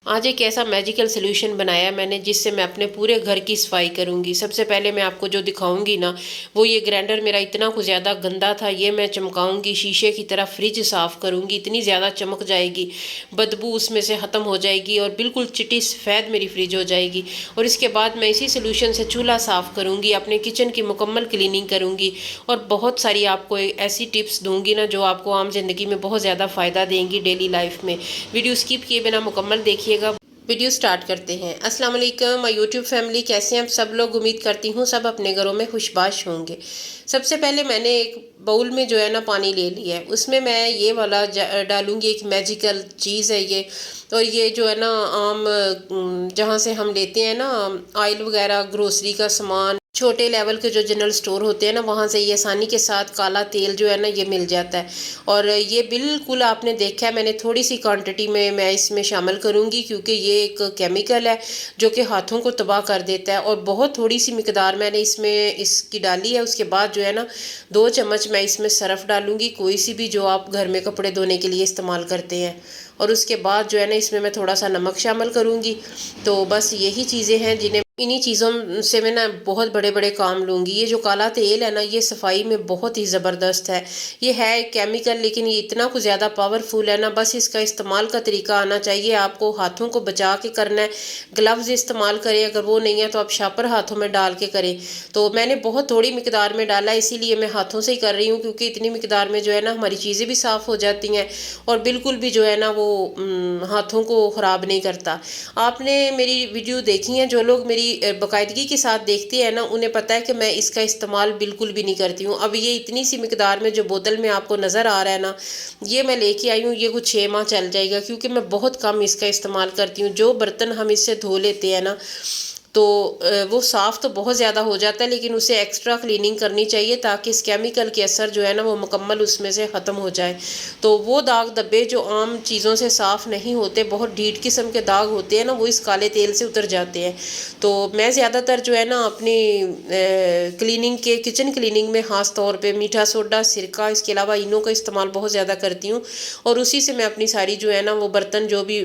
आज एक ऐसा मैजिकल सलूशन बनाया मैंने जिससे मैं अपने पूरे घर की सफाई करूंगी। सबसे पहले मैं आपको जो दिखाऊंगी ना, वो ये ग्राइंडर मेरा इतना कुछ ज़्यादा गंदा था, ये मैं चमकाऊंगी, शीशे की तरह फ्रिज साफ़ करूंगी, इतनी ज़्यादा चमक जाएगी, बदबू उसमें से ख़त्म हो जाएगी और बिल्कुल चिटी सफ़ेद मेरी फ्रिज हो जाएगी। और इसके बाद मैं इसी सलूशन से चूल्हा साफ़ करूँगी, अपने किचन की मुकम्मल क्लीनिंग करूँगी और बहुत सारी आपको ऐसी टिप्स दूँगी ना जो आपको आम ज़िंदगी में बहुत ज़्यादा फ़ायदा देंगी डेली लाइफ में। वीडियो स्किप किए बिना मुकम्मल देखिएगा। वीडियो स्टार्ट करते हैं। अस्सलाम वालेकुम माय यूट्यूब फैमिली, कैसे हैं आप सब लोग? उम्मीद करती हूँ सब अपने घरों में खुशबाश होंगे। सबसे पहले मैंने एक बाउल में जो है ना पानी ले लिया है, उसमें मैं ये वाला डालूंगी, एक मैजिकल चीज़ है ये। और ये जो है ना आम जहाँ से हम लेते हैं ना ऑयल वगैरह, ग्रोसरी का सामान, छोटे लेवल के जो जनरल स्टोर होते हैं ना, वहाँ से ये आसानी के साथ काला तेल जो है ना ये मिल जाता है। और ये बिल्कुल आपने देखा है, मैंने थोड़ी सी क्वांटिटी में मैं इसमें शामिल करूँगी क्योंकि ये एक केमिकल है जो कि हाथों को तबाह कर देता है। और बहुत थोड़ी सी मिकदार मैंने इसमें इसकी डाली है। उसके बाद जो है ना 2 चम्मच मैं इसमें सरफ़ डालूँगी, कोई सी भी जो आप घर में कपड़े धोने के लिए इस्तेमाल करते हैं। और उसके बाद जो है ना इसमें मैं थोड़ा सा नमक शामिल करूँगी। तो बस यही चीज़ें हैं जिन्हें, इन्हीं चीज़ों से मैं ना बहुत बड़े बड़े काम लूँगी। ये जो काला तेल है ना, ये सफाई में बहुत ही ज़बरदस्त है। ये है केमिकल, लेकिन ये इतना कुछ ज़्यादा पावरफुल है ना, बस इसका इस्तेमाल का तरीका आना चाहिए। आपको हाथों को बचा के करना है। ग्लव्स इस्तेमाल करें, अगर वो नहीं है तो आप शापर हाथों में डाल के करें। तो मैंने बहुत थोड़ी मिकदार में डाला है, इसीलिए मैं हाथों से ही कर रही हूँ क्योंकि इतनी मिकदार में जो है ना हमारी चीज़ें भी साफ़ हो जाती हैं और बिल्कुल भी जो है ना वो हाथों को ख़राब नहीं करता। आपने मेरी वीडियो देखी है, जो लोग मेरी बाकायदगी के साथ देखते हैं ना, उन्हें पता है कि मैं इसका इस्तेमाल बिल्कुल भी नहीं करती हूँ। अब ये इतनी सी मिकदार में जो बोतल में आपको नज़र आ रहा है ना, ये मैं लेके आई हूँ, ये कुछ 6 माह चल जाएगा क्योंकि मैं बहुत कम इसका इस्तेमाल करती हूँ। जो बर्तन हम इससे धो लेते हैं ना, तो वो साफ़ तो बहुत ज़्यादा हो जाता है, लेकिन उसे एक्स्ट्रा क्लीनिंग करनी चाहिए ताकि इस केमिकल के असर जो है ना वो मुकम्मल उसमें से ख़त्म हो जाए। तो वो दाग धब्बे जो आम चीज़ों से साफ़ नहीं होते, बहुत ढीठ किस्म के दाग होते हैं ना, वो इस काले तेल से उतर जाते हैं। तो मैं ज़्यादातर जो है ना अपनी क्लीनिंग के, किचन क्लीनिंग में ख़ास तौर पे मीठा सोडा, सिरका, इसके अलावा इनो का इस्तेमाल बहुत ज़्यादा करती हूँ। और उसी से मैं अपनी सारी जो है ना वो बर्तन, जो भी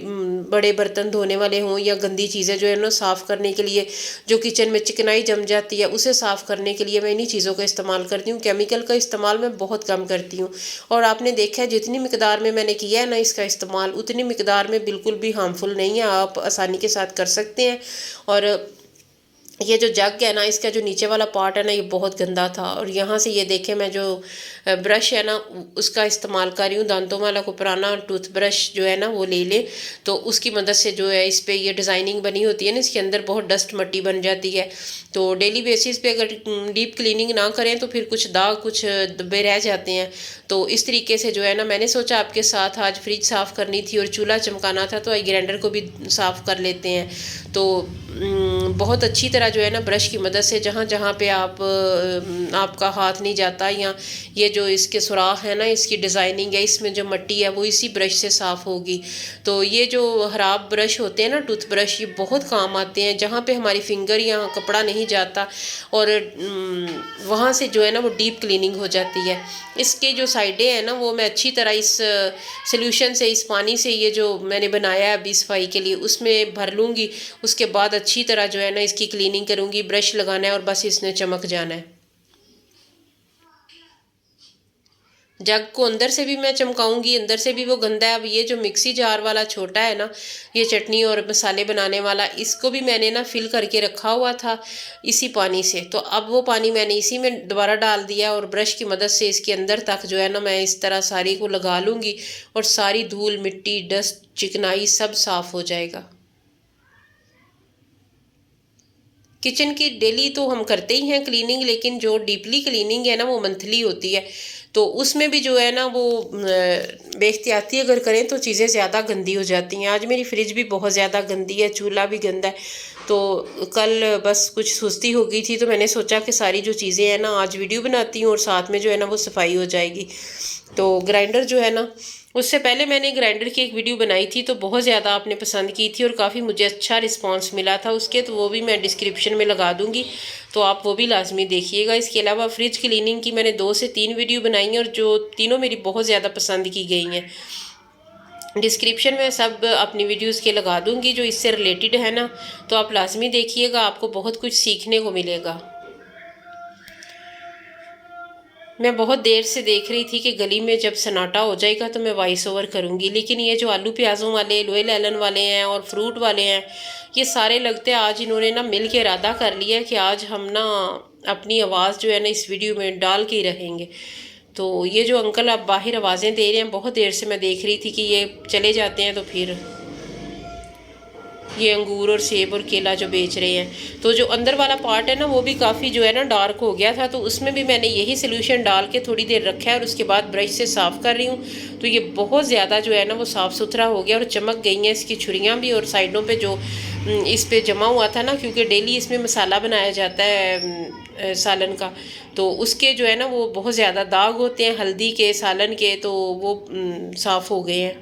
बड़े बर्तन धोने वाले हों या गंदी चीज़ें जो है ना साफ़ करने के लिए, जो किचन में चिकनाई जम जाती है उसे साफ़ करने के लिए मैं इन्हीं चीज़ों का इस्तेमाल करती हूँ। केमिकल का इस्तेमाल मैं बहुत कम करती हूँ। और आपने देखा है जितनी मिकदार में मैंने किया है ना इसका इस्तेमाल, उतनी मिकदार में बिल्कुल भी हार्मफुल नहीं है, आप आसानी के साथ कर सकते हैं। और ये जो जग है ना, इसका जो नीचे वाला पार्ट है ना, ये बहुत गंदा था। और यहाँ से ये देखें, मैं जो ब्रश है ना उसका इस्तेमाल कर रही हूँ, दांतों वाला को पुराना टूथ ब्रश जो है ना वो ले ले, तो उसकी मदद से जो है इस पे ये डिज़ाइनिंग बनी होती है ना, इसके अंदर बहुत डस्ट मट्टी बन जाती है। तो डेली बेसिस पे अगर डीप क्लीनिंग ना करें तो फिर कुछ दाग, कुछ धब्बे रह जाते हैं। तो इस तरीके से जो है ना, मैंने सोचा आपके साथ आज फ्रिज साफ़ करनी थी और चूल्हा चमकाना था, तो ग्राइंडर को भी साफ़ कर लेते हैं। तो बहुत अच्छी तरह जो है ना ब्रश की मदद से, जहाँ जहाँ पे आपका हाथ नहीं जाता, या ये जो इसके सुराख है ना, इसकी डिज़ाइनिंग है, इसमें जो मट्टी है वो इसी ब्रश से साफ़ होगी। तो ये जो खराब ब्रश होते हैं ना, टूथ ब्रश, ये बहुत काम आते हैं जहाँ पे हमारी फिंगर या कपड़ा नहीं जाता, और वहाँ से जो है ना वो डीप क्लीनिंग हो जाती है। इसके जो साइडें हैं ना, वो मैं अच्छी तरह इस सॉल्यूशन से, इस पानी से, ये जो मैंने बनाया है अभी सफाई के लिए, उसमें भर लूँगी। उसके बाद अच्छी तरह जो है ना इसकी क्लीनिंग करूँगी। ब्रश लगाना है और बस इसने चमक जाना है। जग को अंदर से भी मैं चमकाऊंगी, अंदर से भी वो गंदा है। अब ये जो मिक्सी जार वाला छोटा है ना, ये चटनी और मसाले बनाने वाला, इसको भी मैंने ना फिल करके रखा हुआ था इसी पानी से। तो अब वो पानी मैंने इसी में दोबारा डाल दिया और ब्रश की मदद से इसके अंदर तक जो है ना मैं इस तरह सारी को लगा लूँगी और सारी धूल, मिट्टी, डस्ट, चिकनाई सब साफ़ हो जाएगा। किचन की डेली तो हम करते ही हैं क्लीनिंग, लेकिन जो डीपली क्लीनिंग है ना वो मंथली होती है। तो उसमें भी जो है ना वो बेख्तियाती अगर करें तो चीज़ें ज़्यादा गंदी हो जाती हैं। आज मेरी फ्रिज भी बहुत ज़्यादा गंदी है, चूल्हा भी गंदा है। तो कल बस कुछ सुस्ती हो गई थी, तो मैंने सोचा कि सारी जो चीज़ें हैं ना आज वीडियो बनाती हूँ और साथ में जो है ना वो सफाई हो जाएगी। तो ग्राइंडर जो है ना, उससे पहले मैंने ग्राइंडर की एक वीडियो बनाई थी तो बहुत ज़्यादा आपने पसंद की थी और काफ़ी मुझे अच्छा रिस्पांस मिला था उसके, तो वो भी मैं डिस्क्रिप्शन में लगा दूंगी, तो आप वो भी लाजमी देखिएगा। इसके अलावा फ्रिज क्लीनिंग की मैंने 2 से 3 वीडियो बनाई हैं और जो तीनों मेरी बहुत ज़्यादा पसंद की गई हैं। डिस्क्रिप्शन में सब अपनी वीडियोस के लगा दूंगी जो इससे रिलेटेड है ना, तो आप लाजमी देखिएगा, आपको बहुत कुछ सीखने को मिलेगा। मैं बहुत देर से देख रही थी कि गली में जब सन्नाटा हो जाएगा तो मैं वॉइस ओवर करूँगी, लेकिन ये जो आलू प्याज़ों वाले, लोयल एलन वाले हैं और फ्रूट वाले हैं, ये सारे लगते हैं आज इन्होंने ना मिल के इरादा कर लिया है कि आज हम ना अपनी आवाज़ जो है ना इस वीडियो में डाल के ही रहेंगे। तो ये जो अंकल अब बाहर आवाज़ें दे रहे हैं, बहुत देर से मैं देख रही थी कि ये चले जाते हैं तो फिर ये अंगूर और सेब और केला जो बेच रहे हैं। तो जो अंदर वाला पार्ट है ना वो भी काफ़ी जो है ना डार्क हो गया था, तो उसमें भी मैंने यही सोल्यूशन डाल के थोड़ी देर रखा है और उसके बाद ब्रश से साफ़ कर रही हूँ। तो ये बहुत ज़्यादा जो है ना वो साफ़ सुथरा हो गया और चमक गई हैं इसकी छुरियाँ भी, और साइडों पे जो इस पे जमा हुआ था ना, क्योंकि डेली इसमें मसाला बनाया जाता है सालन का, तो उसके जो है ना वो बहुत ज़्यादा दाग होते हैं हल्दी के, सालन के, तो वो साफ़ हो गए हैं।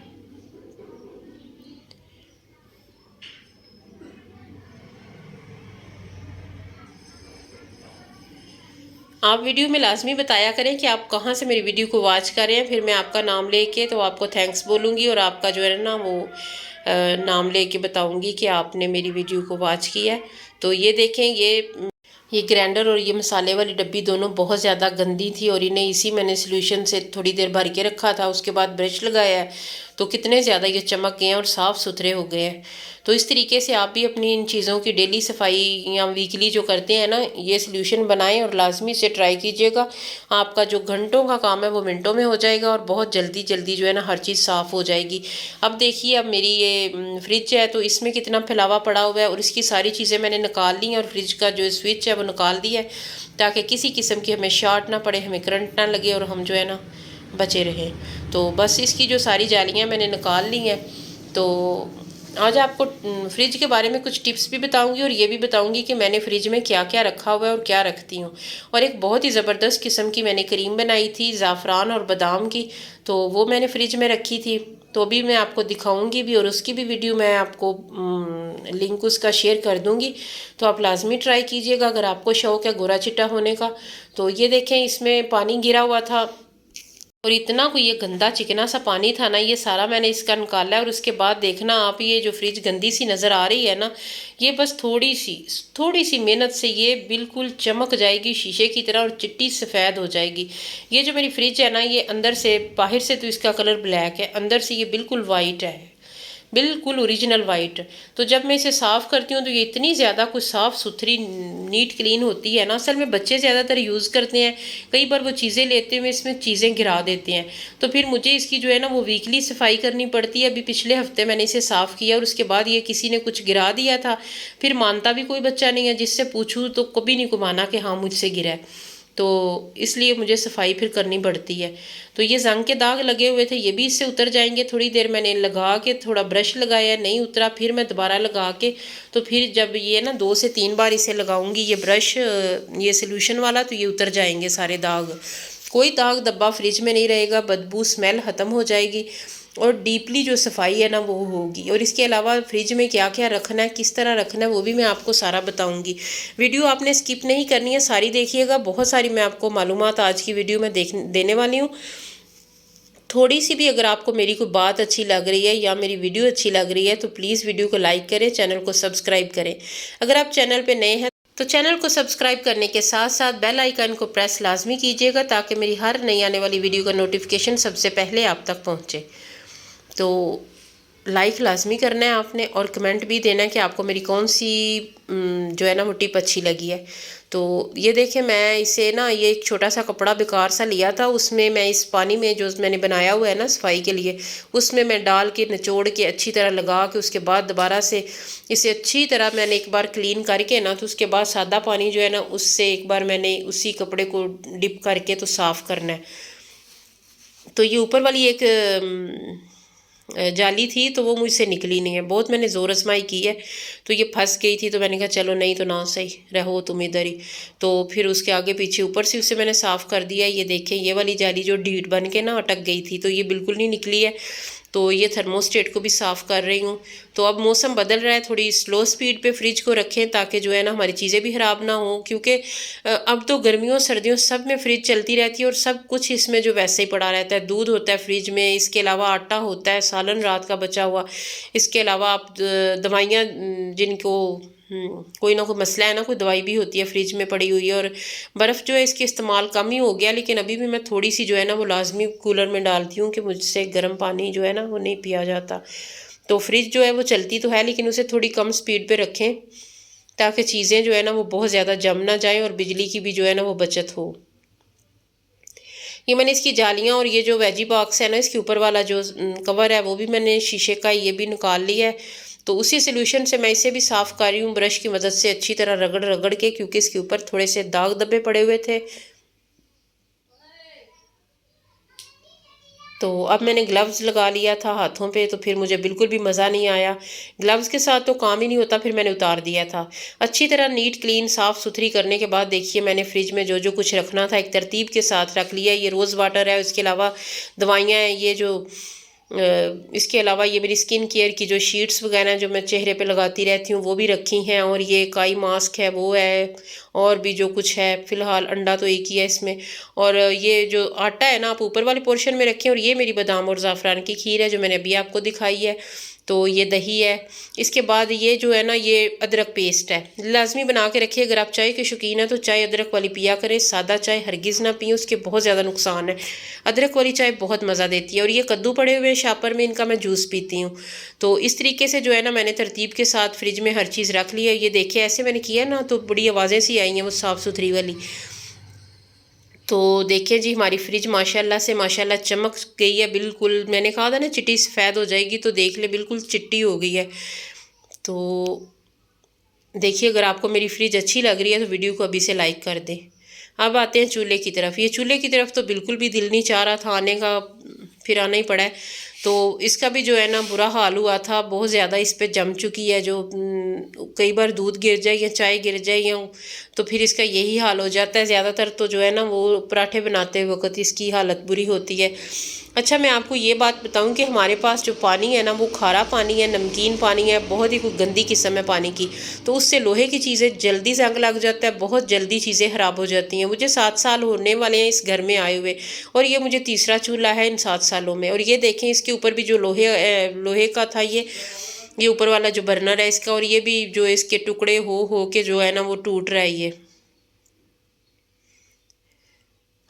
आप वीडियो में लाजमी बताया करें कि आप कहाँ से मेरी वीडियो को वॉच कर रहे हैं, फिर मैं आपका नाम लेके तो आपको थैंक्स बोलूँगी और आपका जो है ना वो नाम लेके बताऊँगी कि आपने मेरी वीडियो को वॉच किया है। तो ये देखें, ये ग्राइंडर और ये मसाले वाली डब्बी दोनों बहुत ज़्यादा गंदी थी और इन्हें इसी मैंने सोल्यूशन से थोड़ी देर भर के रखा था, उसके बाद ब्रश लगाया है तो कितने ज़्यादा ये चमक गए हैं और साफ़ सुथरे हो गए हैं। तो इस तरीके से आप भी अपनी इन चीज़ों की डेली सफाई या वीकली जो करते हैं ना, ये सोल्यूशन बनाएं और लाजमी से ट्राई कीजिएगा। आपका जो घंटों का काम है वो मिनटों में हो जाएगा और बहुत जल्दी जल्दी जो है ना हर चीज़ साफ़ हो जाएगी। अब देखिए, अब मेरी ये फ्रिज है तो इसमें कितना फैलावा पड़ा हुआ है और इसकी सारी चीज़ें मैंने निकाल ली हैं और फ्रिज का जो स्विच है वो निकाल दिया है ताकि किसी किस्म की हमें शॉर्ट ना पड़े, हमें करंट ना लगे और हम जो है ना बचे रहें। तो बस इसकी जो सारी जालियाँ मैंने निकाल ली हैं। तो आज आपको फ्रिज के बारे में कुछ टिप्स भी बताऊंगी और ये भी बताऊंगी कि मैंने फ्रिज में क्या क्या रखा हुआ है और क्या रखती हूँ। और एक बहुत ही ज़बरदस्त किस्म की मैंने क्रीम बनाई थी ज़ाफ़रान और बादाम की, तो वो मैंने फ्रिज में रखी थी, तो अभी मैं आपको दिखाऊंगी भी और उसकी भी वीडियो मैं आपको लिंक उसका शेयर कर दूंगी। तो आप लाजमी ट्राई कीजिएगा अगर आपको शौक़ है गोरा चिट्टा होने का। तो ये देखें, इसमें पानी गिरा हुआ था और इतना कोई ये गंदा चिकना सा पानी था ना, ये सारा मैंने इसका निकाला है। और उसके बाद देखना आप, ये जो फ्रिज गंदी सी नज़र आ रही है ना, ये बस थोड़ी सी मेहनत से ये बिल्कुल चमक जाएगी शीशे की तरह और चिट्टी सफ़ेद हो जाएगी। ये जो मेरी फ्रिज है ना, ये अंदर से, बाहर से तो इसका कलर ब्लैक है, अंदर से ये बिल्कुल वाइट है, बिल्कुल ओरिजिनल वाइट। तो जब मैं इसे साफ़ करती हूँ तो ये इतनी ज़्यादा कुछ साफ़ सुथरी नीट क्लीन होती है ना। असल में बच्चे ज़्यादातर यूज़ करते हैं, कई बार वो चीज़ें लेते हुए इसमें चीज़ें गिरा देते हैं, तो फिर मुझे इसकी जो है ना वो वीकली सफाई करनी पड़ती है। अभी पिछले हफ्ते मैंने इसे साफ़ किया और उसके बाद ये किसी ने कुछ गिरा दिया था, फिर मानता भी कोई बच्चा नहीं है, जिससे पूछूँ तो कभी नहीं को माना कि हाँ मुझसे गिरा है, तो इसलिए मुझे सफाई फिर करनी पड़ती है। तो ये जंग के दाग लगे हुए थे, ये भी इससे उतर जाएंगे। थोड़ी देर मैंने लगा के थोड़ा ब्रश लगाया, नहीं उतरा, फिर मैं दोबारा लगा के, तो फिर जब ये ना 2 से 3 बार इसे लगाऊंगी ये ब्रश, ये सोल्यूशन वाला, तो ये उतर जाएंगे सारे दाग। कोई दाग धब्बा फ्रिज में नहीं रहेगा, बदबू स्मेल ख़त्म हो जाएगी और डीपली जो सफाई है ना वो होगी। और इसके अलावा फ्रिज में क्या क्या रखना है, किस तरह रखना है, वो भी मैं आपको सारा बताऊंगी। वीडियो आपने स्किप नहीं करनी है, सारी देखिएगा। बहुत सारी मैं आपको मालूमात आज की वीडियो में देने वाली हूँ। थोड़ी सी भी अगर आपको मेरी कोई बात अच्छी लग रही है या मेरी वीडियो अच्छी लग रही है तो प्लीज़ वीडियो को लाइक करें, चैनल को सब्सक्राइब करें। अगर आप चैनल पर नए हैं तो चैनल को सब्सक्राइब करने के साथ साथ बेल आइकन को प्रेस लाजमी कीजिएगा ताकि मेरी हर नई आने वाली वीडियो का नोटिफिकेशन सबसे पहले आप तक पहुँचे। तो लाइक लाजमी करना है आपने और कमेंट भी देना है कि आपको मेरी कौन सी जो है ना वो टिप अच्छी लगी है। तो ये देखें, मैं इसे ना, ये एक छोटा सा कपड़ा बेकार सा लिया था, उसमें मैं इस पानी में जो मैंने बनाया हुआ है ना सफाई के लिए, उसमें मैं डाल के निचोड़ के अच्छी तरह लगा के उसके बाद दोबारा से इसे अच्छी तरह मैंने एक बार क्लीन करके ना, तो उसके बाद सादा पानी जो है ना उससे एक बार मैंने उसी कपड़े को डिप करके तो साफ़ करना है। तो ये ऊपर वाली एक जाली थी तो वो मुझसे निकली नहीं है, बहुत मैंने ज़ोर आजमाई की है, तो ये फंस गई थी। तो मैंने कहा चलो नहीं तो ना सही, रहो तुम इधर ही। तो फिर उसके आगे पीछे ऊपर से उसे मैंने साफ़ कर दिया। ये देखें, ये वाली जाली जो ढीठ बन के ना अटक गई थी, तो ये बिल्कुल नहीं निकली है। तो ये थर्मोस्टेट को भी साफ़ कर रही हूँ। तो अब मौसम बदल रहा है, थोड़ी स्लो स्पीड पे फ्रिज को रखें ताकि जो है ना हमारी चीज़ें भी ख़राब ना हो, क्योंकि अब तो गर्मियों सर्दियों सब में फ्रिज चलती रहती है और सब कुछ इसमें जो वैसे ही पड़ा रहता है। दूध होता है फ्रिज में, इसके अलावा आटा होता है, सालन रात का बचा हुआ, इसके अलावा आप दवाइयाँ जिनको कोई ना कोई मसला है ना, कोई दवाई भी होती है फ्रिज में पड़ी हुई है। और बर्फ़ जो है इसके इस्तेमाल कम ही हो गया, लेकिन अभी भी मैं थोड़ी सी जो है ना वो लाजमी कूलर में डालती हूँ कि मुझसे गर्म पानी जो है ना वो नहीं पिया जाता। तो फ्रिज जो है वो चलती तो है, लेकिन उसे थोड़ी कम स्पीड पे रखें ताकि चीज़ें जो है ना वो बहुत ज़्यादा जम ना जाएँ और बिजली की भी जो है ना वो बचत हो। ये मैंने इसकी जालियाँ और ये जो वेजी बॉक्स है ना, इसके ऊपर वाला जो कवर है वो भी मैंने शीशे का ये भी निकाल लिया है। तो उसी सोल्यूशन से मैं इसे भी साफ़ कर रही हूँ ब्रश की मदद से अच्छी तरह रगड़ रगड़ के, क्योंकि इसके ऊपर थोड़े से दाग धब्बे पड़े हुए थे। तो अब मैंने ग्लव्स लगा लिया था हाथों पे, तो फिर मुझे बिल्कुल भी मज़ा नहीं आया। ग्लव्स के साथ तो काम ही नहीं होता, फिर मैंने उतार दिया था। अच्छी तरह नीट क्लीन साफ़ सुथरी करने के बाद देखिए मैंने फ्रिज में जो जो कुछ रखना था एक तरतीब के साथ रख लिया। ये रोज़ वाटर है, इसके अलावा दवाइयाँ हैं, ये जो इसके अलावा ये मेरी स्किन केयर की जो शीट्स वगैरह जो मैं चेहरे पे लगाती रहती हूँ वो भी रखी हैं, और ये काई मास्क है वो है, और भी जो कुछ है। फ़िलहाल अंडा तो एक ही है इसमें। और ये जो आटा है ना आप ऊपर वाले पोर्शन में रखें। और ये मेरी बादाम और ज़ाफ़रान की खीर है जो मैंने अभी आपको दिखाई है। तो ये दही है। इसके बाद ये जो है ना ये अदरक पेस्ट है, लाजमी बना के रखिए। अगर आप चाय के शौकीन हैं तो चाय अदरक वाली पिया करें, सादा चाय हरगिज़ ना पिए, उसके बहुत ज़्यादा नुकसान है। अदरक वाली चाय बहुत मज़ा देती है। और ये कद्दू पड़े हुए शापर में, इनका मैं जूस पीती हूँ। तो इस तरीके से जो है ना मैंने तरतीब के साथ फ्रिज में हर चीज़ रख ली है। ये देखिए ऐसे मैंने किया ना तो बड़ी आवाज़ें सी आई हैं वो साफ़ सुथरी वाली। तो देखिए जी हमारी फ्रिज माशाल्लाह चमक गई है बिल्कुल। मैंने कहा था ना चिट्टी सफ़ेद हो जाएगी, तो देख ले बिल्कुल चिट्टी हो गई है। तो देखिए अगर आपको मेरी फ्रिज अच्छी लग रही है तो वीडियो को अभी से लाइक कर दें। अब आते हैं चूल्हे की तरफ। ये चूल्हे की तरफ तो बिल्कुल भी दिल नहीं चाह रहा था आने का, फिर आना ही पड़ा है। तो इसका भी जो है ना बुरा हाल हुआ था, बहुत ज़्यादा इस पे जम चुकी है। जो कई बार दूध गिर जाए या चाय गिर जाए या तो फिर इसका यही हाल हो जाता है। ज़्यादातर तो जो है ना वो पराठे बनाते वक्त इसकी हालत बुरी होती है। अच्छा मैं आपको ये बात बताऊं कि हमारे पास जो पानी है ना वो खारा पानी है, नमकीन पानी है, बहुत ही कोई गंदी किस्म है पानी की। तो उससे लोहे की चीज़ें जल्दी जंग लग जाता है, बहुत जल्दी चीज़ें ख़राब हो जाती हैं। मुझे 7 साल होने वाले हैं इस घर में आए हुए, और ये मुझे तीसरा चूल्हा है इन 7 सालों में। और ये देखें इसके ऊपर भी जो लोहे का था ये ऊपर वाला जो बर्नर है इसका, और ये भी जो इसके टुकड़े हो के जो है ना वो टूट रहा है। ये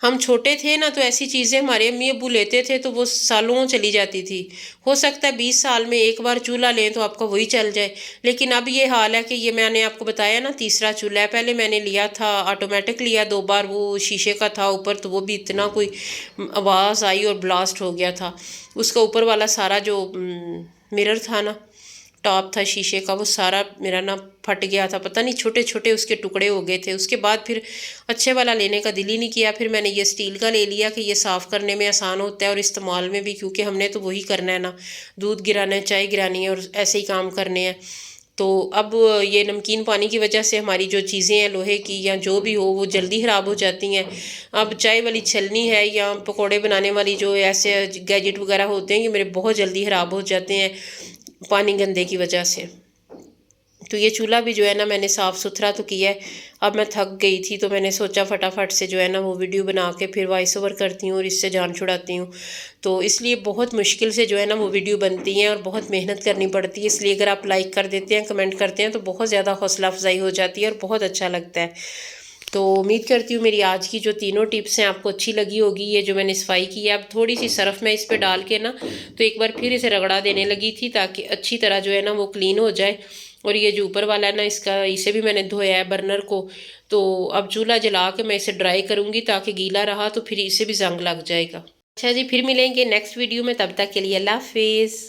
हम छोटे थे ना तो ऐसी चीज़ें हमारे अम्मी अब्बू लेते थे तो वो सालों चली जाती थी। हो सकता है 20 साल में एक बार चूल्हा लें तो आपका वही चल जाए। लेकिन अब ये हाल है कि ये मैंने आपको बताया ना तीसरा चूल्हा है। पहले मैंने लिया था ऑटोमेटिक लिया 2 बार, वो शीशे का था ऊपर, तो वो भी इतना कोई आवाज़ आई और ब्लास्ट हो गया था। उसका ऊपर वाला सारा जो मिरर था ना, टॉप था शीशे का, वो सारा मेरा ना फट गया था। पता नहीं छोटे छोटे उसके टुकड़े हो गए थे। उसके बाद फिर अच्छे वाला लेने का दिल ही नहीं किया। फिर मैंने ये स्टील का ले लिया कि ये साफ़ करने में आसान होता है और इस्तेमाल में भी, क्योंकि हमने तो वही करना है ना, दूध गिराना है, चाय गिरानी है और ऐसे ही काम करने हैं। तो अब ये नमकीन पानी की वजह से हमारी जो चीज़ें हैं लोहे की या जो भी हो वो जल्दी ख़राब हो जाती हैं। अब चाय वाली छलनी है या पकोड़े बनाने वाली जो ऐसे गैजेट वगैरह होते हैं ये मेरे बहुत जल्दी ख़राब हो जाते हैं पानी गंदे की वजह से। तो ये चूल्हा भी जो है ना मैंने साफ़ सुथरा तो किया है। अब मैं थक गई थी तो मैंने सोचा फटाफट से जो है ना वो वीडियो बना के फिर वॉइस ओवर करती हूँ और इससे जान छुड़ाती हूँ। तो इसलिए बहुत मुश्किल से जो है ना वो वीडियो बनती हैं और बहुत मेहनत करनी पड़ती है। इसलिए अगर आप लाइक कर देते हैं, कमेंट करते हैं तो बहुत ज़्यादा हौसला अफजाई हो जाती है और बहुत अच्छा लगता है। तो उम्मीद करती हूँ मेरी आज की जो तीनों टिप्स हैं आपको अच्छी लगी होगी। ये जो मैंने सफाई की है, अब थोड़ी सी सरफ़ मैं इस पर डाल के ना तो एक बार फिर इसे रगड़ा देने लगी थी ताकि अच्छी तरह जो है ना वो क्लीन हो जाए। और ये जो ऊपर वाला है ना इसका, इसे भी मैंने धोया है बर्नर को। तो अब चूल्हा जला के मैं इसे ड्राई करूँगी ताकि गीला रहा तो फिर इसे भी जंग लग जाएगा। अच्छा जी, फिर मिलेंगे नेक्स्ट वीडियो में, तब तक के लिए अल्लाह हाफिज़।